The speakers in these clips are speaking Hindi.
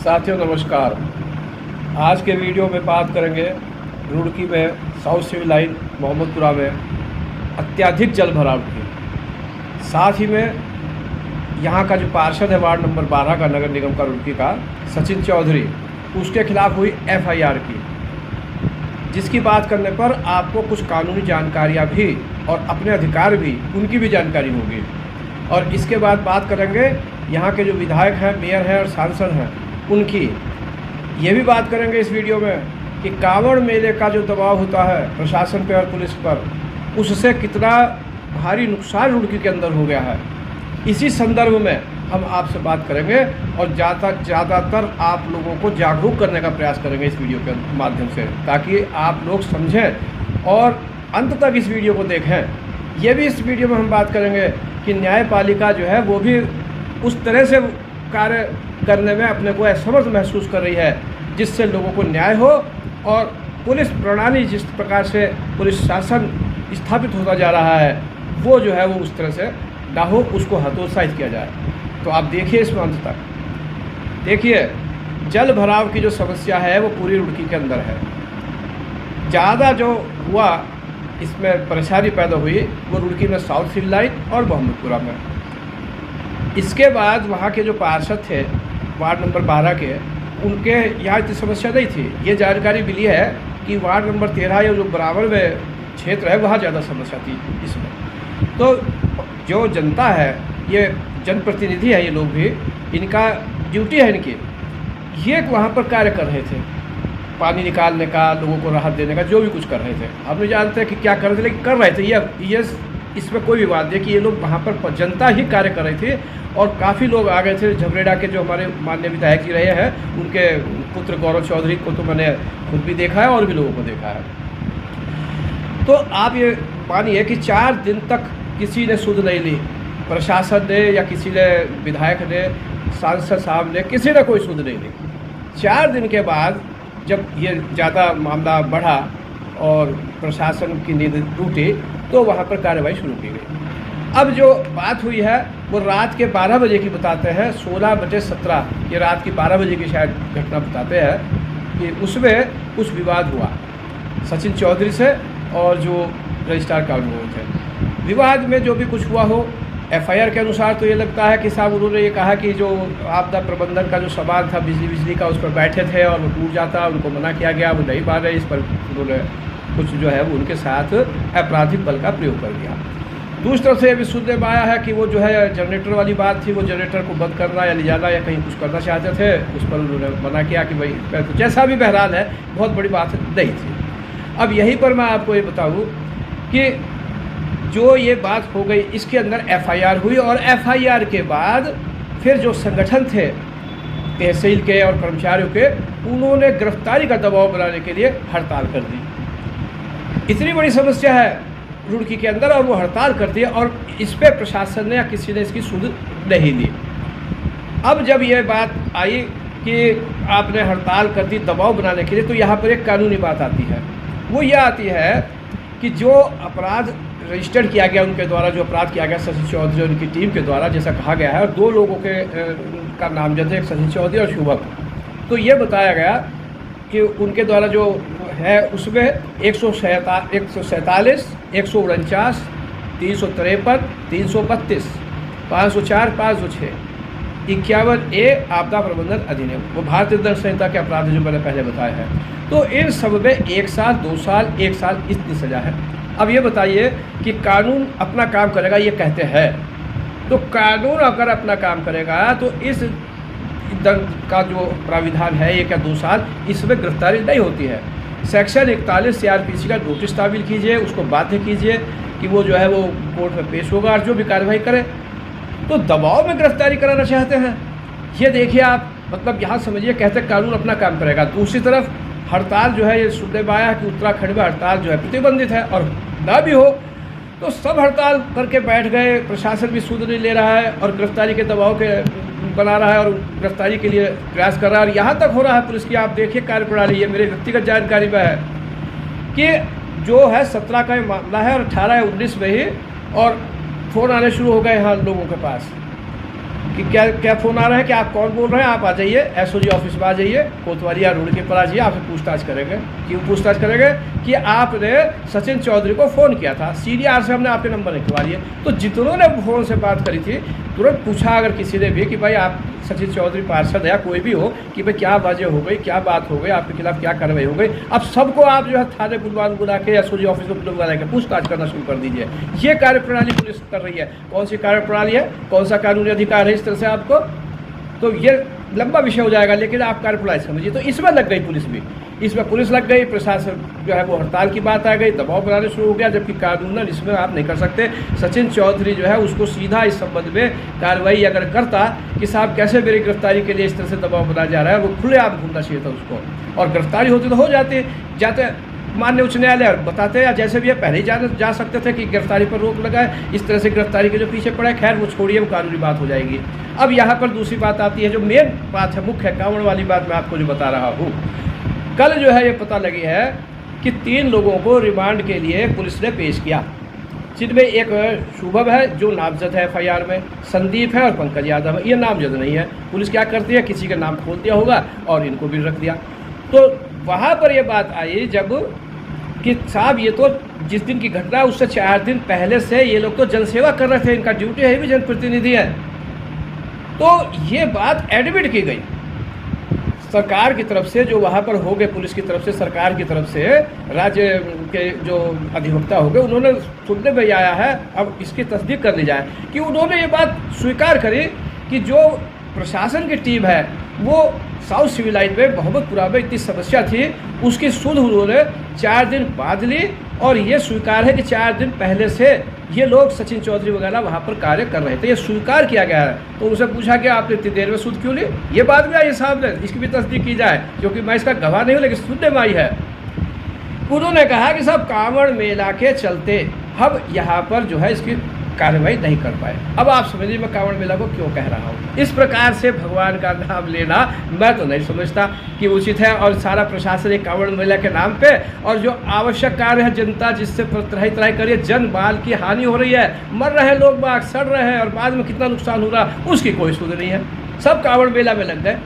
साथियों नमस्कार। आज के वीडियो में बात करेंगे रुड़की में साउथ सिविल लाइन मोहम्मदपुरा में अत्यधिक जल भराव की, साथ ही में यहाँ का जो पार्षद है वार्ड नंबर 12 का नगर निगम का रुड़की का सचिन चौधरी, उसके खिलाफ हुई FIR की, जिसकी बात करने पर आपको कुछ कानूनी जानकारियाँ भी और अपने अधिकार भी उनकी भी जानकारी होगी। और इसके बाद बात करेंगे यहाँ के जो विधायक हैं, मेयर हैं और सांसद हैं उनकी। ये भी बात करेंगे इस वीडियो में कि कांवड़ मेले का जो दबाव होता है प्रशासन पर और पुलिस पर, उससे कितना भारी नुकसान रुड़की के अंदर हो गया है। इसी संदर्भ में हम आपसे बात करेंगे और ज़्यादातर आप लोगों को जागरूक करने का प्रयास करेंगे इस वीडियो के माध्यम से, ताकि आप लोग समझें और अंत तक इस वीडियो को देखें। ये भी इस वीडियो में हम बात करेंगे कि न्यायपालिका जो है वो भी उस तरह से कार्य करने में अपने को असमर्थ महसूस कर रही है जिससे लोगों को न्याय हो, और पुलिस प्रणाली जिस प्रकार से पुलिस शासन स्थापित होता जा रहा है वो जो है वो उस तरह से ना हो, उसको हतोत्साहित किया जाए। तो आप देखिए इसमें अंत तक। देखिए, जल भराव की जो समस्या है वो पूरी रुड़की के अंदर है। ज़्यादा जो हुआ इसमें परेशानी पैदा हुई वो रुड़की में साउथ सिविल लाइन और मोहम्मदपुरा में। इसके बाद वहाँ के जो पार्षद थे वार्ड नंबर 12 के, उनके यहाँ इतनी समस्या नहीं थी। ये जानकारी मिली है कि वार्ड नंबर 13 या जो बराबर में क्षेत्र है वहाँ ज़्यादा समस्या थी इसमें। तो जो जनता है, ये जनप्रतिनिधि है, ये लोग भी, इनका ड्यूटी है इनकी, ये वहाँ पर कार्य कर रहे थे, पानी निकालने का, लोगों को राहत देने का, जो भी कुछ कर रहे थे। हम नहीं जानते कि क्या कर रहे थे, लेकिन कर रहे थे। ये इसमें कोई विवाद नहीं कि ये लोग वहाँ पर जनता ही कार्य कर रही थी। और काफ़ी लोग आ गए थे। झबरेड़ा के जो हमारे माननीय विधायक जी रहे हैं, उनके पुत्र गौरव चौधरी को तो मैंने खुद भी देखा है और भी लोगों को देखा है। तो आप ये मानिए कि 4 दिन तक किसी ने सुध नहीं ली, प्रशासन ने या किसी ने, विधायक ने, सांसद साहब ने, किसी ने कोई सुध नहीं ली। 4 दिन के बाद जब ये ज़्यादा मामला बढ़ा और प्रशासन की नींद टूटी तो वहाँ पर कार्रवाई शुरू की गई। अब जो बात हुई है वो रात के 12 बजे की बताते हैं, 16/17, ये रात की 12 बजे की शायद घटना बताते हैं कि उसमें कुछ विवाद हुआ सचिन चौधरी से और जो रजिस्ट्रार कानून थे। विवाद में जो भी कुछ हुआ हो, FIR के अनुसार तो ये लगता है कि साहब उन्होंने ये कहा कि जो आपदा प्रबंधन का जो सामान था बिजली का, उस पर बैठे थे और वो टूट जाता, उनको मना किया गया, वो नहीं मान रहे। इस पर उन्होंने कुछ जो है वो उनके साथ आपराधिक बल का प्रयोग कर दिया। दूसरी तरफ से ये भी सुनने में आया है कि वो जो है जनरेटर वाली बात थी, वो जनरेटर को बंद करना या ले जाना या कहीं कुछ करना चाहते थे, उस पर उन्होंने मना किया कि भाई तो जैसा भी बहरहाल है, बहुत बड़ी बात नहीं थी। अब यहीं पर मैं आपको ये बताऊँ कि जो ये बात हो गई, इसके अंदर FIR हुई और FIR के बाद फिर जो संगठन थे तहसील के और कर्मचारियों के, उन्होंने गिरफ्तारी का दबाव बनाने के लिए हड़ताल कर दी। इतनी बड़ी समस्या है रुड़की के अंदर और वो हड़ताल कर दी, और इस पर प्रशासन ने या किसी ने इसकी सुध नहीं ली। अब जब ये बात आई कि आपने हड़ताल कर दी दबाव बनाने के लिए, तो यहाँ पर एक कानूनी बात आती है। वो ये आती है कि जो अपराध रजिस्टर्ड किया गया उनके द्वारा, जो अपराध किया गया सचिन चौधरी और उनकी टीम के द्वारा, जैसा कहा गया है, और 2 लोगों के का नामजद है, एक सचिन चौधरी और शुभक। तो ये बताया गया कि उनके द्वारा जो है उसमें 147, 149, 353, 332, 504, 506, 51A आपदा प्रबंधन अधिनियम, वो भारतीय दंड संहिता के अपराध जो मैंने पहले बताया है। तो इन सब में 1 साल, 2 साल, 1 साल इतनी सज़ा है। अब ये बताइए कि कानून अपना काम करेगा, ये कहते हैं, तो कानून अगर अपना काम करेगा तो इस दंड का जो प्राविधान है 1 या 2 साल, इसमें गिरफ्तारी नहीं होती है। सेक्शन 41 CRPC का नोटिस तामील कीजिए, उसको बाध्य कीजिए कि वो जो है वो कोर्ट में पेश होगा और जो भी कार्रवाई करे। तो दबाव में गिरफ्तारी कराना चाहते हैं, ये देखिए आप, मतलब यहाँ समझिए, कहते कानून अपना काम करेगा। दूसरी तरफ हड़ताल जो है, ये सुनने में आया कि उत्तराखंड में हड़ताल जो है प्रतिबंधित है, और ना भी हो तो सब हड़ताल करके बैठ गए, प्रशासन भी सुध नहीं ले रहा है और गिरफ्तारी के दबाव के बना रहा है और गिरफ्तारी के लिए प्रयास कर रहा है। और यहाँ तक हो रहा है पुलिस की, आप देखिए कार्यप्रणाली, ये मेरे व्यक्तिगत जानकारी में है कि जो है 17 का मामला है और 18 या 19 में ही, और फ़ोन आने शुरू हो गए यहाँ लोगों के पास कि क्या क्या फ़ोन आ रहा है, कि आप कौन बोल रहे हैं, आप आ जाइए एसओजी ऑफिस में आ जाइए, कोतवाली या रुड़की पर आ जाइए, आपसे पूछताछ करेंगे। क्यों पूछताछ करेंगे? कि आपने सचिन चौधरी को फ़ोन किया था, सीडीआर से हमने आपके नंबर निकलवा लिए। तो जितनों ने फ़ोन से बात करी थी तुरंत पूछा अगर किसी ने भी कि भाई आप सचिन चौधरी पार्षद या कोई भी हो, कि भाई क्या वजह हो गई, क्या बात हो गई, आपके खिलाफ क्या कार्रवाई हो गई। अब सबको आप जो है थाने बुला के एसओजी ऑफिस में बुला के पूछताछ करना शुरू कर दीजिए। ये कार्यप्रणाली पुलिस कर रही है। कौन सी कार्यप्रणाली है, कौन सा कानूनी अधिकार है इस तरह से आपको, तो ये लंबा विषय हो जाएगा। लेकिन आप कार्यप्रणाली समझिए। तो इसमें लग गई पुलिस भी, इसमें पुलिस लग गई, प्रशासन जो है वो हड़ताल की बात आ गई, दबाव बनाने शुरू हो गया, जबकि कानूनन इसमें आप नहीं कर सकते। सचिन चौधरी जो है उसको सीधा इस संबंध में कार्रवाई अगर करता कि साहब कैसे मेरी गिरफ्तारी के लिए इस तरह से दबाव बनाया जा रहा है, वो खुलेआम घूमना चाहिए था उसको, और गिरफ्तारी होती तो हो जाते माननीय उच्च न्यायालय और बताते, या जैसे भी है पहले ही जा सकते थे कि गिरफ्तारी पर रोक लगाए। इस तरह से गिरफ्तारी के जो पीछे पड़ा है, खैर वो छोड़िए, वो कानूनी बात हो जाएगी। अब यहाँ पर दूसरी बात आती है, जो मेन बात है, मुख्य कांवड़ वाली बात मैं आपको जो बता रहा हूँ। कल जो है ये पता लगी है कि 3 लोगों को रिमांड के लिए पुलिस ने पेश किया, जिनमें एक शुभम है जो नामजद है एफआईआर में, संदीप है और पंकज यादव है, ये नामजद नहीं है। पुलिस क्या करती है, किसी का नाम खोल दिया होगा और इनको भी रख दिया। तो वहाँ पर ये बात आई जब कि साहब ये तो जिस दिन की घटना है उससे 4 दिन पहले से ये लोग तो जनसेवा कर रहे थे, इनका ड्यूटी है भी जनप्रतिनिधि है। तो ये बात एडमिट की गई सरकार की तरफ से, जो वहाँ पर हो गए पुलिस की तरफ से, सरकार की तरफ से, राज्य के जो अधिवक्ता हो गए, उन्होंने सुनने में आया है, अब इसकी तस्दीक कर ली जाए कि उन्होंने ये बात स्वीकार करी कि जो प्रशासन की टीम है वो साउथ सिविल लाइन में मोहम्मदपुरा में इतनी समस्या थी, उसकी सुध उन्होंने 4 दिन बाद ली, और ये स्वीकार है कि 4 दिन पहले से ये लोग सचिन चौधरी वगैरह वहाँ पर कार्य कर रहे थे, ये स्वीकार किया गया है। तो उनसे पूछा कि आपने इतनी देर में सुध क्यों ली, ये बात भी आई साहब ने, इसकी भी तस्दीक की जाए, क्योंकि मैं इसका गवाह नहीं हूँ लेकिन सुनने में आई है। उन्होंने कहा कि साहब कांवड़ मेला के चलते हम यहाँ पर जो है इसकी कार्रवाई नहीं कर पाए। अब आप समझिए मैं कांवड़ मेला को क्यों कह रहा हूँ। इस प्रकार से भगवान का नाम लेना मैं तो नहीं समझता कि उचित है, और सारा प्रशासन एक कांवड़ मेला के नाम पे, और जो आवश्यक कार्य है जनता जिससे तरह तरह करिए, जन माल की हानि हो रही है, मर रहे हैं लोग, बाग सड़ रहे हैं, और बाद में कितना नुकसान हो रहा उसकी कोई सुध नहीं है, सब कांवड़ मेला में लग गए।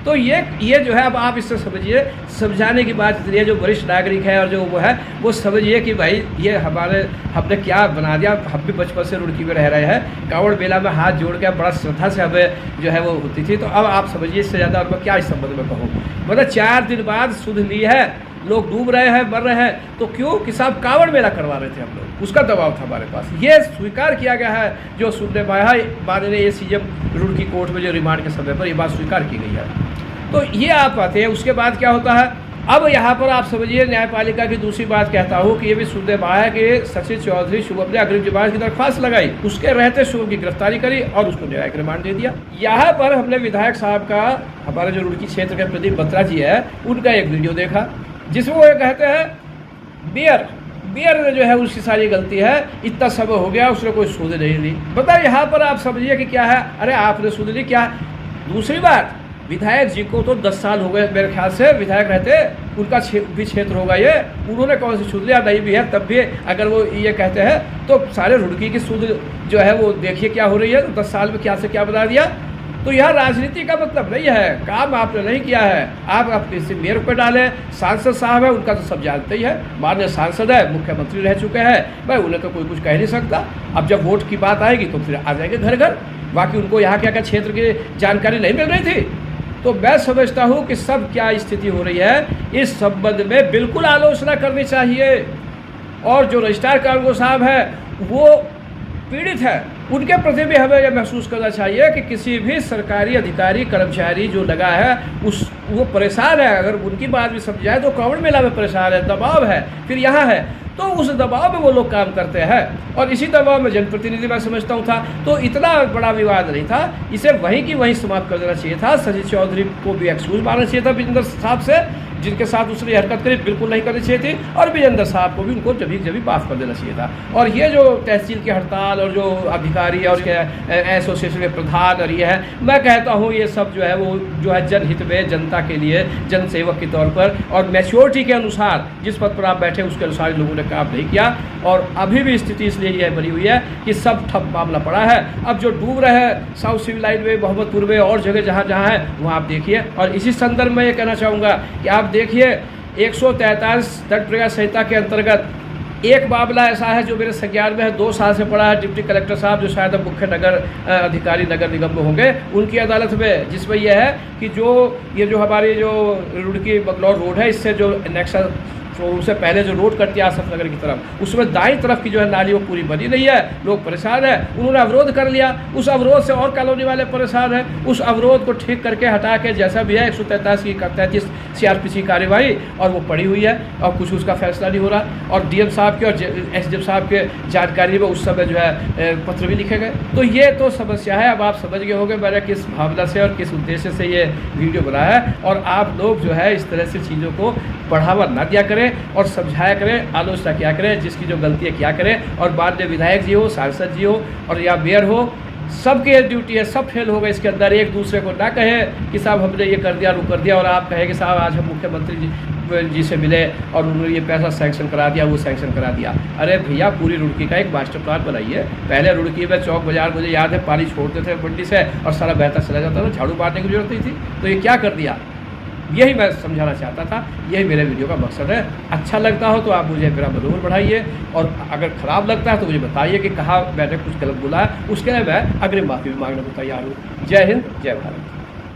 तो ये जो है, अब आप इससे समझिए, समझाने की बात ये जो वरिष्ठ नागरिक है और जो वो है वो समझिए कि भाई ये हमने क्या बना दिया। हम भी बचपन से रुड़की में रह रहे हैं, कांवड़ मेला में हाथ जोड़ के बड़ा श्रद्धा से हमें जो है वो होती थी। तो अब आप समझिए इससे ज़्यादा और मैं क्या इस संबंध में कहूँ। मतलब 4 दिन बाद सुध ली है, लोग डूब रहे हैं, मर रहे हैं, तो क्यों कि साहब कांवड़ मेला करवा रहे थे हम लोग, उसका दबाव था हमारे पास। ये स्वीकार किया गया है, जो सुनने में आया माननीय सीएम रुड़की कोर्ट में जो रिमांड के समय पर ये बात स्वीकार की गई है। तो ये आप पाते हैं। उसके बाद क्या होता है, अब यहाँ पर आप समझिए न्यायपालिका की दूसरी बात कहता हूँ कि ये भी सुनने में आया कि सचिन चौधरी शुभम ने अग्रिम जमानत की दरख्वास्त लगाई, उसके रहते शुभम की गिरफ्तारी करी और उसको न्यायिक रिमांड दे दिया। यहाँ पर हमने विधायक साहब का, हमारे जो रुड़की क्षेत्र के प्रदीप बत्रा जी है, उनका एक वीडियो देखा जिसमें वो कहते हैं बियर ने जो है उसकी सारी गलती है, इतना समय हो गया उसने कोई सुध नहीं ली। बताइए यहाँ पर आप समझिए कि क्या है, अरे आपने सुध ली क्या। दूसरी बात, विधायक जी को तो 10 साल हो गए मेरे ख्याल से विधायक रहते, उनका भी क्षेत्र होगा ये, उन्होंने कौन सी सुध लिया नहीं भी है। तब भी अगर वो ये कहते हैं तो सारे रुड़की की सुध जो है वो देखिए क्या हो रही है, 10 साल में क्या से क्या बना दिया। तो यह राजनीति का मतलब नहीं है, काम आपने नहीं किया है, आप किसी मेयर पर डालें। सांसद साहब है, उनका तो सब जानते ही है, माननीय सांसद है, मुख्यमंत्री रह चुके हैं, भाई उन्हें तो कोई कुछ कह नहीं सकता। अब जब वोट की बात आएगी तो फिर आ जाएंगे घर घर, बाकी उनको यहाँ क्या क्या क्षेत्र की जानकारी नहीं मिल रही थी। तो मैं समझता हूँ कि सब क्या स्थिति हो रही है, इस संबंध में बिल्कुल आलोचना करनी चाहिए। और जो रजिस्ट्रार कानून साहब है वो पीड़ित है, उनके प्रति भी हमें यह महसूस करना चाहिए कि किसी भी सरकारी अधिकारी कर्मचारी जो लगा है वो परेशान है। अगर उनकी बात भी समझ जाए तो कांवड़ मेला में परेशान है, दबाव है, फिर यहाँ है, तो उस दबाव में वो लोग काम करते हैं। और इसी दबाव में जनप्रतिनिधि मैं समझता हूँ था, तो इतना बड़ा विवाद नहीं था, इसे वहीं की वहीं समाप्त कर देना चाहिए था। सचिन चौधरी को भी एक्सक्यूज मारना चाहिए था विजेंद्र साहब से, जिनके साथ उसने हरकत करी बिल्कुल नहीं करनी चाहिए थी, और विजेंद्र साहब को भी उनको जभी माफ़ कर देना चाहिए था। और ये जो तहसील की हड़ताल और जो अधिकारी और एसोसिएशन के प्रधान और ये है, मैं कहता हूँ ये सब जो है वो जो है जनहित में, जनता के लिए, जनसेवक के तौर पर और मैच्योरिटी के अनुसार जिस पद पर आप बैठे उसके अनुसार लोगों ने का काम नहीं किया। और अभी भी स्थिति इसलिए यह बनी हुई है कि सब ठप मामला पड़ा है। अब जो डूब रहे हैं साउथ सिविल लाइन में, मोहम्मदपुर में और जगह जहाँ जहाँ है वहाँ आप देखिए। और इसी संदर्भ में ये कहना चाहूँगा कि आप देखिए 143 दंड प्रक्रिया संहिता के अंतर्गत एक मामला ऐसा है जो मेरे संज्ञान में है, 2 साल से पड़ा है। डिप्टी कलेक्टर साहब जो शायद अब मुख्य नगर अधिकारी नगर निगम में होंगे, उनकी अदालत में, जिसमें यह है कि ये जो हमारी जो रुड़की बगलौर रोड है, इससे जो नेक्सा शोरूम से पहले जो रोड कटती है आसफ नगर की तरफ, उसमें दाईं तरफ की जो है नाली वो पूरी बनी नहीं है, लोग परेशान हैं। उन्होंने अवरोध कर लिया, उस अवरोध से और कॉलोनी वाले परेशान हैं। उस अवरोध को ठीक करके हटा के जैसा भी है 133 CRPC कार्यवाही और वो पड़ी हुई है और कुछ उसका फैसला नहीं हो रहा। और DM साहब के और SDM साहब के जानकारी में उस समय जो है पत्र भी लिखे गए। तो ये तो समस्या है। अब आप समझ गए होंगे मैंने किस भावना से और किस उद्देश्य से ये वीडियो बनाया है। और आप लोग जो है इस तरह से चीज़ों को बढ़ावा ना दिया करें और समझाया करें, आलोचना किया करें, जिसकी जो गलती है किया करें। और बाद में विधायक जी हो, सांसद जी हो और या मेयर हो, सबकी ये ड्यूटी है, सब फेल हो गए इसके अंदर। एक दूसरे को ना कहें कि साहब हमने ये कर दिया, वो कर दिया, और आप कहें कि साहब आज हम मुख्यमंत्री जी से मिले और उन्होंने ये पैसा सैंक्शन करा दिया, वो सैंक्शन करा दिया। अरे भैया, पूरी रुड़की का एक मास्टर प्लान बनाइए। पहले रुड़की में चौक बाजार, मुझे याद है, पानी छोड़ते थे मंडी से और सारा बहता चला जाता था, झाड़ू मारने की जरूरत नहीं थी। तो ये क्या कर दिया, यही मैं समझाना चाहता था। यही मेरे वीडियो का मकसद है। अच्छा लगता हो तो आप मुझे मेरा मनोबल बढ़ाइए, और अगर ख़राब लगता है तो मुझे बताइए कि कहाँ मैंने कुछ गलत बोला है। उसके लिए मैं अग्रिम माफ़ी भी मांगने को तैयार हूँ। जय हिंद, जय भारत।